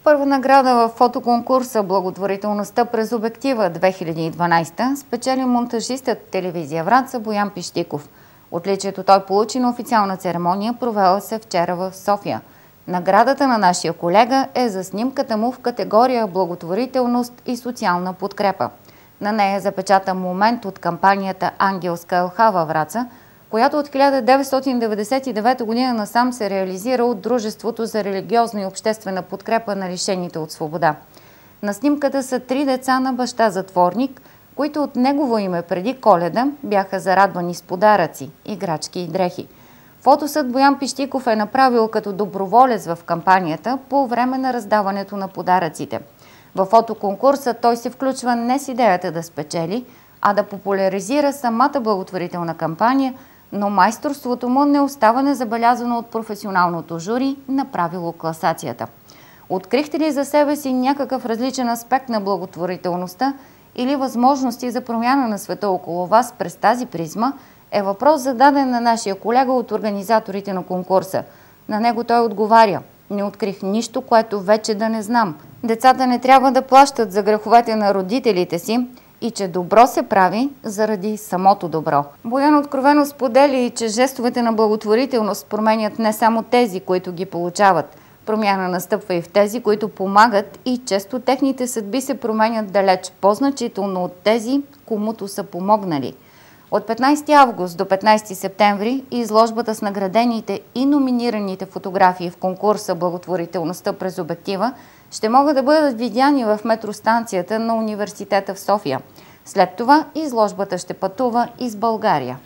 Първа награда в фотоконкурса "Благотворителността през обектива 2012" спечели монтажистът телевизия Враца Боян Пищиков. Отличието той получи на официална церемония, провела се вчера в София. Наградата на нашия колега е за снимката му в категория благотворителност и социална подкрепа. На нея е запечатан момент от кампанията "Ангелска елха" във Враца, която от 1999 година насам се реализира от Дружеството за религиозна и обществена подкрепа на лишените от свобода. На снимката са 3 деца на баща затворник, които от негово име преди Коледа бяха зарадвани с подаръци, играчки и дрехи. Фотосът Боян Пищиков е направил като доброволец в кампанията по време на раздаването на подаръците. В фотоконкурса той се включва не с идеята да спечели, а да популяризира самата благотворителна кампания, но майсторството му не остава незабелязано от професионалното жури, направило класацията. Открихте ли за себе си някакъв различен аспект на благотворителността или възможности за промяна на света около вас през тази призма, е въпрос зададен на нашия колега от организаторите на конкурса. На него той отговаря: "Не открих нищо, което вече да не знам. Децата не трябва да плащат за греховете на родителите си и че добро се прави заради самото добро." Боян откровено сподели, че жестовете на благотворителност променят не само тези, които ги получават. Промяна настъпва и в тези, които помагат, и често техните съдби се променят далеч по-значително от тези, комуто са помогнали. От 15 август до 15 септември изложбата с наградените и номинираните фотографии в конкурса "Благотворителността през обектива" ще могат да бъдат видяни в метростанцията на Университета в София. След това изложбата ще пътува из България.